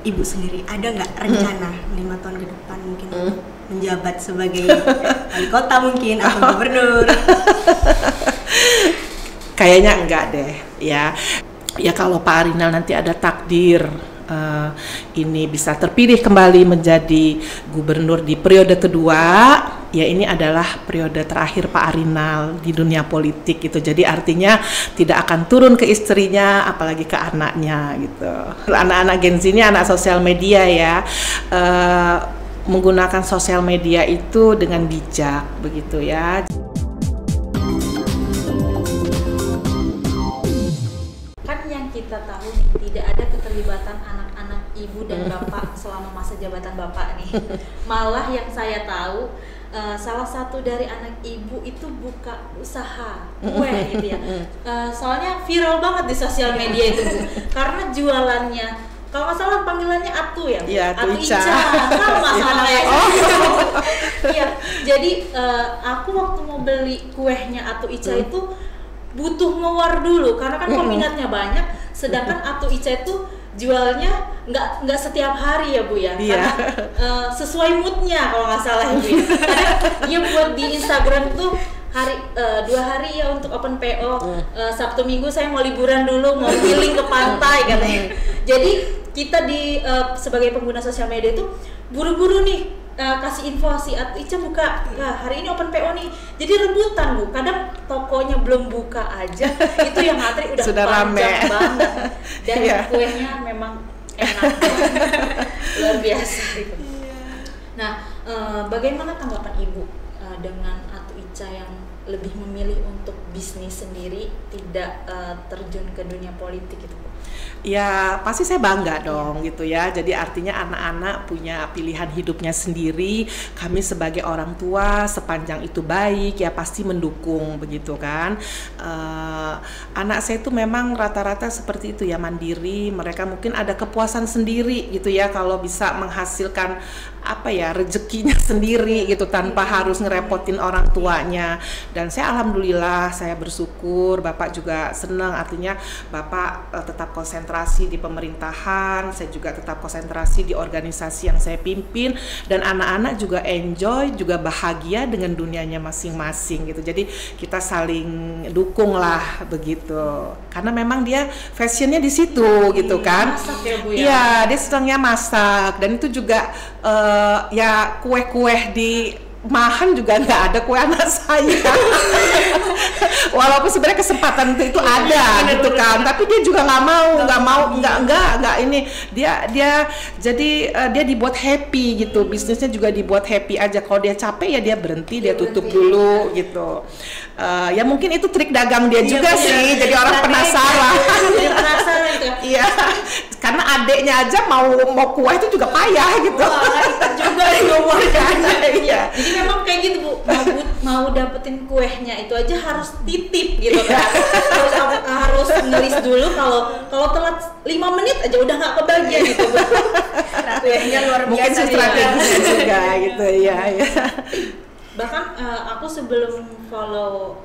ibu sendiri ada nggak rencana 5 tahun ke depan mungkin menjabat sebagai wali kota mungkin atau gubernur? Kayaknya enggak deh, ya. Ya kalau Pak Arinal nanti ada takdir ini bisa terpilih kembali menjadi gubernur di periode kedua, ya ini adalah periode terakhir Pak Arinal di dunia politik gitu. Jadi artinya tidak akan turun ke istrinya, apalagi ke anaknya gitu. Anak-anak Gen Z ini anak sosial media ya, menggunakan sosial media itu dengan bijak begitu ya. Kita tahu nih, tidak ada keterlibatan anak-anak ibu dan bapak selama masa jabatan bapak nih. Malah yang saya tahu, salah satu dari anak ibu itu buka usaha kue gitu ya. Soalnya viral banget di sosial media itu Bu, karena jualannya, kalau nggak salah panggilannya Atu ya, ya Atu Ica, sama kayak Iya, jadi aku waktu mau beli kuehnya Atu Ica itu butuh ngewar dulu karena kan peminatnya banyak, sedangkan Atu Ica itu jualnya nggak setiap hari ya Bu ya, karena sesuai moodnya kalau nggak salah ya Bu ya. Karena dia buat di Instagram tuh hari 2 hari ya untuk open PO, Sabtu Minggu saya mau liburan dulu, mau healing ke pantai katanya. Jadi kita sebagai pengguna sosial media itu buru-buru nih kasih info si Atu Ica buka, nah hari ini open PO nih, jadi rebutan Bu, kadang tokonya belum buka aja itu yang ngantri udah sudah panjang rame banget dan kuenya memang enak luar biasa gitu. Nah, bagaimana tanggapan Ibu dengan Atu Ica yang lebih memilih untuk bisnis sendiri, tidak terjun ke dunia politik itu Bu? Ya pasti saya bangga dong gitu ya. Jadi artinya anak-anak punya pilihan hidupnya sendiri. Kami sebagai orang tua sepanjang itu baik ya pasti mendukung begitu kan. Anak saya itu memang rata-rata seperti itu ya, mandiri. Mereka mungkin ada kepuasan sendiri gitu ya kalau bisa menghasilkan apa ya rezekinya sendiri gitu tanpa harus ngerepotin orang tuanya. Dan saya alhamdulillah, saya bersyukur, Bapak juga senang, artinya Bapak tetap konsentrasi di pemerintahan, saya juga tetap konsentrasi di organisasi yang saya pimpin, dan anak-anak juga enjoy, juga bahagia dengan dunianya masing-masing gitu. Jadi kita saling dukung lah begitu, karena memang dia fashionnya di situ gitu kan. Masak ya Bu ya? Iya, dia senangnya masak, dan itu juga ya kue-kue di Mahan juga nggak ada kue anak saya. Walaupun sebenarnya kesempatan itu ada gitu kan, tapi dia juga nggak ini dia jadi dia dibuat happy gitu, bisnisnya juga dibuat happy aja. Kalau dia capek ya dia berhenti, dia tutup dulu gitu. Ya mungkin itu trik dagang dia juga sih, jadi orang penasaran. Iya, karena adeknya aja mau kue itu juga payah gitu. Wah, itu juga diomongkan. Iya. Jadi memang kayak gitu Bu, mau dapetin kuehnya itu aja harus titip gitu kan. harus ngelis dulu, kalau telat 5 menit aja udah nggak kebagian gitu Bu. Kuehnya luar biasa. Mungkin strateginya juga gitu ya. Bahkan aku sebelum follow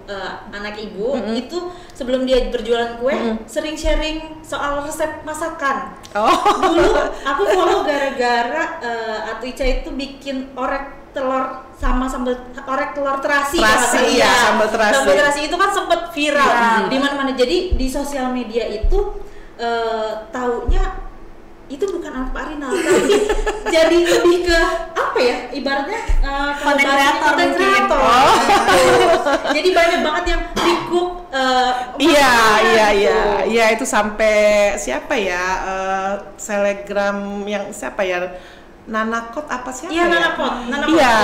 anak ibu itu sebelum dia berjualan kue sering sharing soal resep masakan. Dulu aku follow gara-gara Atu Ica itu bikin orek telur sama sambal orek telur terasi ya, sambal terasi. Sambal terasi itu kan sempat viral di mana-mana. Jadi di sosial media itu taunya itu bukan anak Pak Arinal, tapi jadi lebih ke apa ya, ibaratnya konten kreator. Jadi banyak banget yang recook. Iya itu sampai siapa ya, selegram yang siapa ya, Nanakot apa siapa ya? Nanakot. Iya,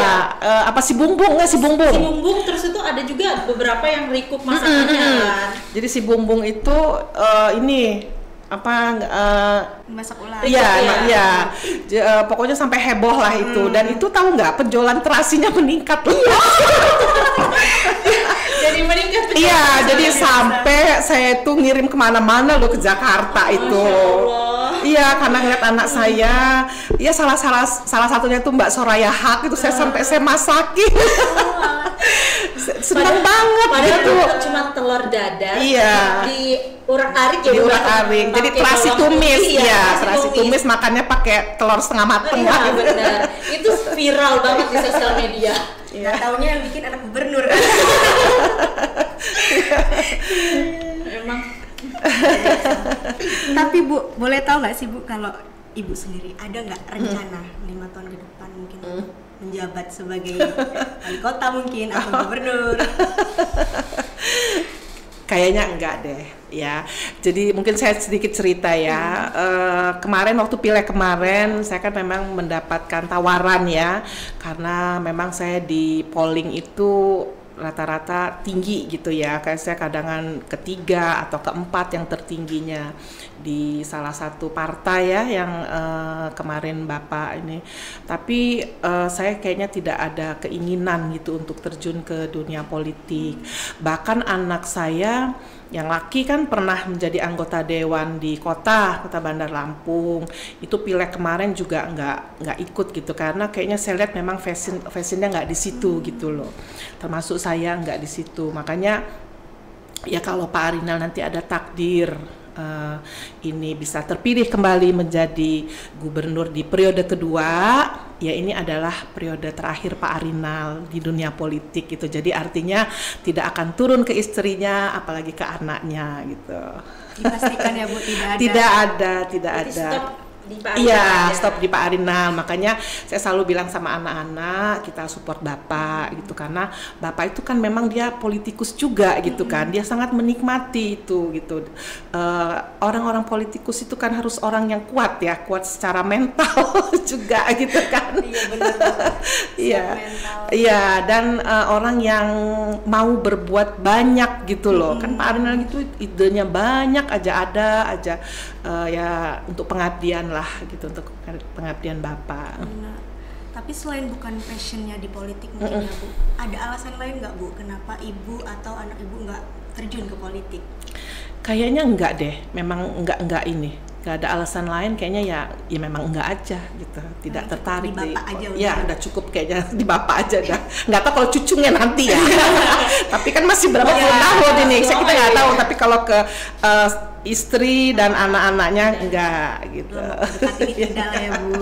apa si Bumbung nggak si Bumbung? Si Bumbung, terus itu ada juga beberapa yang recook masakannya kan. Jadi si Bumbung itu ini apa masak ulang. Iya. Pokoknya sampai heboh lah itu. Dan itu tahu nggak, penjualan terasinya meningkat. Jadi meningkat. Iya, jadi sampai saya tuh ngirim kemana-mana loh, ke Jakarta itu. Iya, karena ngeliat anak saya, ya salah satunya tuh Mbak Soraya Haq itu saya sampai saya masakin. senang banget padahal gitu. itu cuma telur dadar Iya. di urak-arik ya, Diurak-arik. Jadi pakai terasi bawang tumis putih, ya, terasi tumis makannya pakai telur setengah mateng Iya lah. benar, itu viral banget di sosial media. Nggak taunya yang bikin anak gubernur kan. Memang. Tapi Bu, boleh tahu nggak sih Bu, kalau Ibu sendiri ada nggak rencana 5 tahun ke depan mungkin menjabat sebagai wali kota mungkin atau gubernur? Kayaknya enggak deh ya. Jadi mungkin saya sedikit cerita ya. Kemarin waktu pileg kemarin saya kan memang mendapatkan tawaran ya, karena memang saya di polling itu rata-rata tinggi gitu ya. Kayak saya kadangan ketiga atau keempat yang tertingginya di salah satu partai ya yang kemarin Bapak ini. Tapi saya kayaknya tidak ada keinginan gitu untuk terjun ke dunia politik. Bahkan anak saya yang laki kan pernah menjadi anggota dewan di kota Bandar Lampung. Itu pileg kemarin juga nggak ikut gitu, karena kayaknya saya lihat memang fashionnya nggak di situ gitu loh. Termasuk saya nggak di situ. Makanya ya kalau Pak Arinal nanti ada takdir ini bisa terpilih kembali menjadi gubernur di periode kedua, ya ini adalah periode terakhir Pak Arinal di dunia politik gitu. Jadi artinya tidak akan turun ke istrinya, apalagi ke anaknya gitu. Dipastikan ya Bu, tidak ada. Tidak Jadi ada. stop di Pak Arinal Iya, aja. stop di Pak Arinal. Makanya saya selalu bilang sama anak-anak, kita support Bapak gitu, karena Bapak itu kan memang dia politikus juga gitu kan. Dia sangat menikmati itu gitu. Orang-orang politikus itu kan harus orang yang kuat ya, kuat secara mental juga gitu kan. Iya benar Bapak. Iya. Mental. Iya, dan orang yang mau berbuat banyak gitu loh. Kan Pak Arinal gitu idenya banyak aja, ada aja ya untuk pengabdian lah gitu, untuk pengabdian Bapak. Benar. Tapi selain bukan passionnya di politik mungkin ya Bu, ada alasan lain nggak Bu, kenapa Ibu atau anak Ibu nggak terjun ke politik? Kayaknya enggak deh, memang enggak ini. Gak ada alasan lain, kayaknya ya memang enggak aja gitu, tidak tertarik di Bapak aja ya udah cukup kayaknya di Bapak aja dah. Nggak tahu kalau cucunya nanti ya. Tapi kan masih berapa puluh tahun ini, kita nggak tahu. Tapi kalau ke istri dan anak-anaknya enggak gitu. Dekat ini tidak lah ya Bu.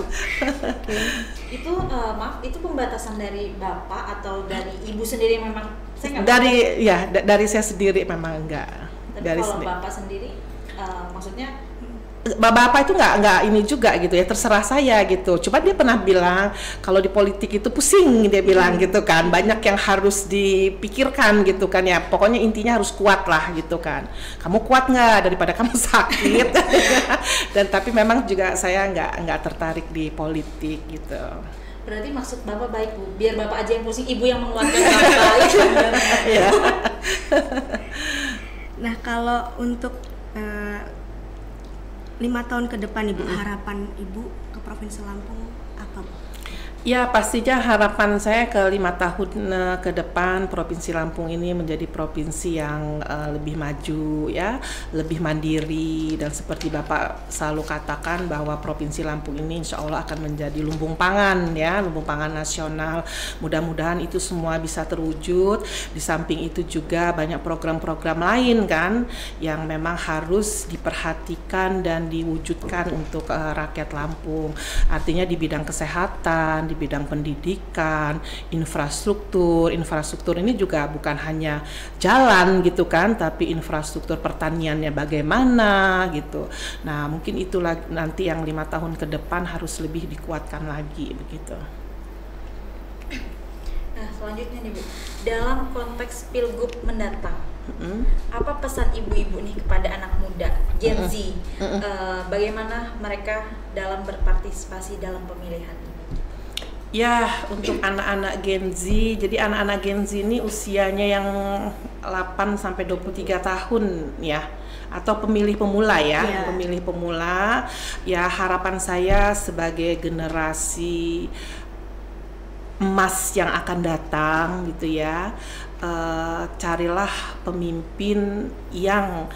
Itu maaf, itu pembatasan dari Bapak atau dari Ibu sendiri memang? Saya nggak tahu. Dari saya sendiri memang enggak. Tapi Dari kalau sendiri. Bapak sendiri, maksudnya Bapak itu nggak ini juga gitu ya, terserah saya gitu. Cuma dia pernah bilang kalau di politik itu pusing, dia bilang gitu kan, banyak yang harus dipikirkan gitu kan ya. Pokoknya intinya harus kuat lah gitu kan. Kamu kuat nggak daripada kamu sakit. Dan tapi memang juga saya nggak tertarik di politik gitu. berarti maksud Bapak baik Bu, biar Bapak aja yang pusing, Ibu yang menguatkan Bapak. Iya. Nah kalau untuk 5 tahun ke depan Ibu, harapan Ibu ke Provinsi Lampung apa Bu? Ya pastinya harapan saya ke 5 tahun ke depan Provinsi Lampung ini menjadi provinsi yang lebih maju ya, lebih mandiri, dan seperti Bapak selalu katakan bahwa Provinsi Lampung ini insya Allah akan menjadi lumbung pangan ya, lumbung pangan nasional. Mudah-mudahan itu semua bisa terwujud. Di samping itu juga banyak program-program lain kan yang memang harus diperhatikan dan diwujudkan untuk rakyat Lampung. Artinya di bidang kesehatan, di bidang pendidikan, infrastruktur ini juga bukan hanya jalan gitu kan, tapi infrastruktur pertaniannya bagaimana gitu. Nah mungkin itulah nanti yang 5 tahun ke depan harus lebih dikuatkan lagi begitu. Nah selanjutnya nih Bu, dalam konteks Pilgub mendatang, apa pesan ibu-ibu nih kepada anak muda Gen Z, bagaimana mereka dalam berpartisipasi dalam pemilihan ini? Ya, untuk anak-anak Gen Z, jadi anak-anak Gen Z ini usianya yang 8 sampai 23 tahun ya, atau pemilih pemula ya, pemilih pemula. Ya, harapan saya sebagai generasi emas yang akan datang gitu ya, carilah pemimpin yang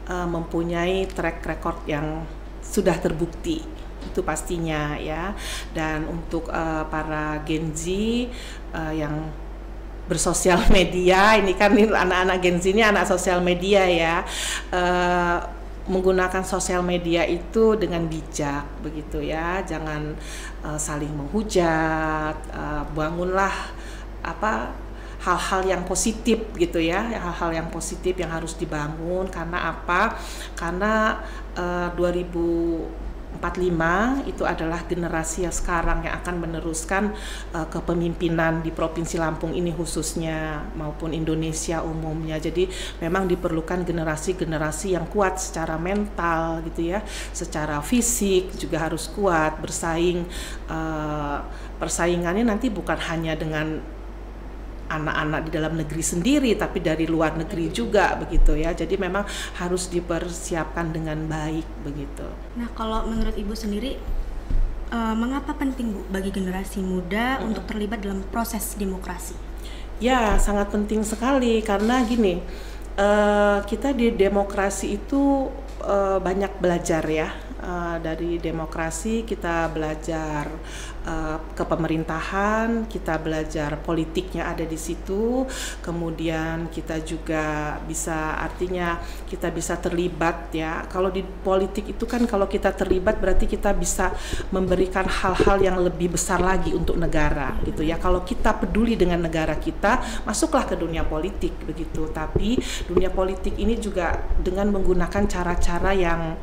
mempunyai track record yang sudah terbukti. Itu pastinya ya. Dan untuk para Gen Z yang bersosial media. Ini kan anak-anak Gen Z ini anak sosial media ya. Menggunakan sosial media itu dengan bijak begitu ya, jangan saling menghujat, bangunlah hal-hal yang positif gitu ya, hal-hal yang positif yang harus dibangun. Karena apa? Karena 2045 itu adalah generasi yang sekarang yang akan meneruskan kepemimpinan di Provinsi Lampung ini khususnya, maupun Indonesia umumnya. Jadi memang diperlukan generasi-generasi yang kuat secara mental gitu ya, secara fisik juga harus kuat bersaing. Persaingannya nanti bukan hanya dengan anak-anak di dalam negeri sendiri, tapi dari luar negeri juga begitu ya. Jadi memang harus dipersiapkan dengan baik begitu. Nah, kalau menurut Ibu sendiri, mengapa penting Bu bagi generasi muda untuk terlibat dalam proses demokrasi? Ya, sangat penting sekali karena gini, kita di demokrasi itu banyak belajar ya. Dari demokrasi kita belajar kepemerintahan, kita belajar politiknya ada di situ, kemudian kita juga bisa, artinya kita bisa terlibat ya. Kalau di politik itu kan kalau kita terlibat berarti kita bisa memberikan hal-hal yang lebih besar lagi untuk negara gitu ya. Kalau kita peduli dengan negara kita, masuklah ke dunia politik begitu. Tapi dunia politik ini juga dengan menggunakan cara-cara yang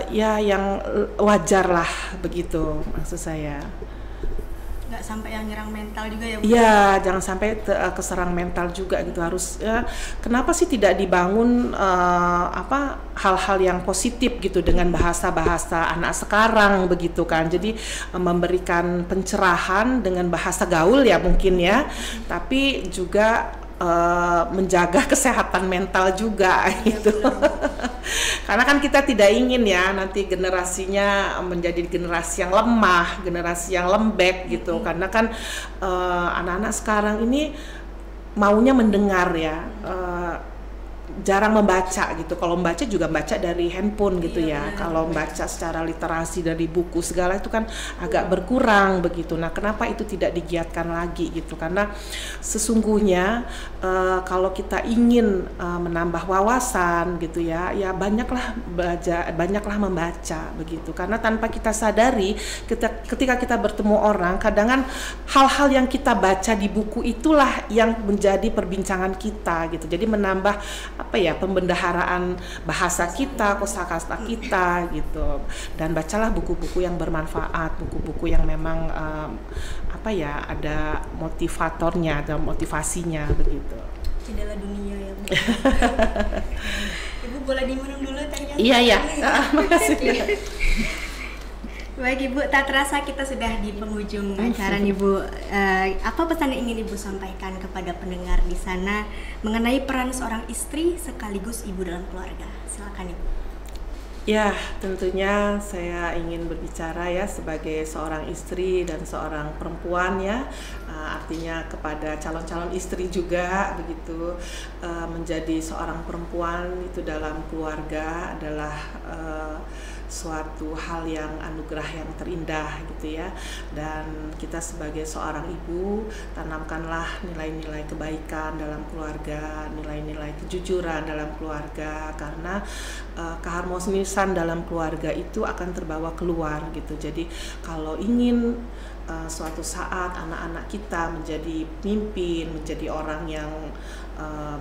yang wajar lah begitu maksud saya. Nggak sampai yang nyerang mental juga ya Bu? Iya, jangan sampai keserang mental juga gitu. Harus kenapa sih tidak dibangun hal-hal yang positif gitu dengan bahasa-bahasa anak sekarang begitu kan. Jadi memberikan pencerahan dengan bahasa gaul ya mungkin ya, tapi juga menjaga kesehatan mental juga gitu. Karena kan kita tidak ingin ya nanti generasinya menjadi generasi yang lemah, generasi yang lembek gitu. Karena kan anak-anak sekarang ini maunya mendengar ya, jarang membaca gitu. Kalau membaca juga baca dari handphone gitu ya. Kalau membaca secara literasi dari buku segala itu kan agak berkurang begitu. Nah, kenapa itu tidak digiatkan lagi gitu? Karena sesungguhnya kalau kita ingin menambah wawasan gitu ya, ya banyaklah belajar, banyaklah membaca begitu. Karena tanpa kita sadari, ketika kita bertemu orang, kadang hal-hal yang kita baca di buku itulah yang menjadi perbincangan kita gitu. Jadi menambah pembendaharaan bahasa kita, kosakata kita gitu. Dan bacalah buku-buku yang bermanfaat, buku-buku yang memang ada motivatornya, ada motivasinya begitu. Jendela dunia ya Bu. Ibu boleh diminum dulu tehnya? Iya. Makasih. Baik Ibu, tak terasa kita sudah di penghujung acara nih Bu. Apa pesan yang ingin Ibu sampaikan kepada pendengar di sana mengenai peran seorang istri sekaligus ibu dalam keluarga? Silakan Ibu. Ya, tentunya saya ingin berbicara ya sebagai seorang istri dan seorang perempuan ya. Artinya kepada calon-calon istri juga begitu. Menjadi seorang perempuan itu dalam keluarga adalah suatu hal yang anugerah yang terindah gitu ya. Dan kita sebagai seorang ibu, tanamkanlah nilai-nilai kebaikan dalam keluarga, nilai-nilai kejujuran dalam keluarga, karena keharmonisan dalam keluarga itu akan terbawa keluar gitu. Jadi kalau ingin suatu saat anak-anak kita menjadi pemimpin, menjadi orang yang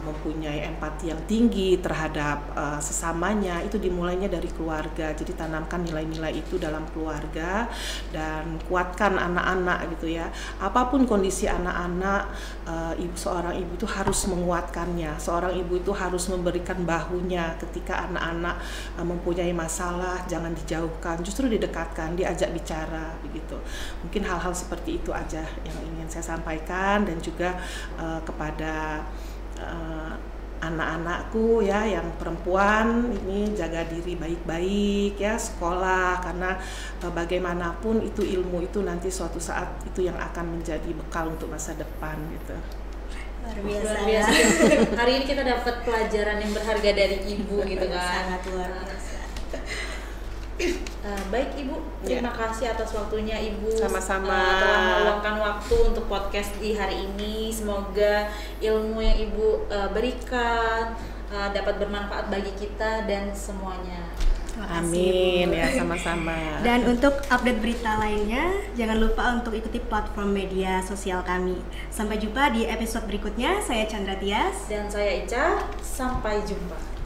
mempunyai empati yang tinggi terhadap sesamanya, itu dimulainya dari keluarga. Jadi tanamkan nilai-nilai itu dalam keluarga dan kuatkan anak-anak gitu ya. Apapun kondisi anak-anak, seorang ibu itu harus menguatkannya. Seorang ibu itu harus memberikan bahunya ketika anak-anak mempunyai masalah, jangan dijauhkan, justru didekatkan, diajak bicara begitu. Mungkin hal-hal seperti itu aja yang ingin saya sampaikan, dan juga kepada anak-anakku ya yang perempuan ini, jaga diri baik-baik ya, sekolah, karena bagaimanapun itu ilmu itu nanti suatu saat itu yang akan menjadi bekal untuk masa depan gitu. Luar biasa. Hari ini kita dapat pelajaran yang berharga dari ibu gitu kan. Sangat luar biasa. Baik Ibu, terima kasih atas waktunya Ibu. Sama-sama. Telah meluangkan waktu untuk podcast di hari ini. Semoga ilmu yang Ibu berikan dapat bermanfaat bagi kita dan semuanya. Amin ya, sama-sama. Dan untuk update berita lainnya, jangan lupa untuk ikuti platform media sosial kami. Sampai jumpa di episode berikutnya. Saya Chandra Tias Dan saya Ica, sampai jumpa.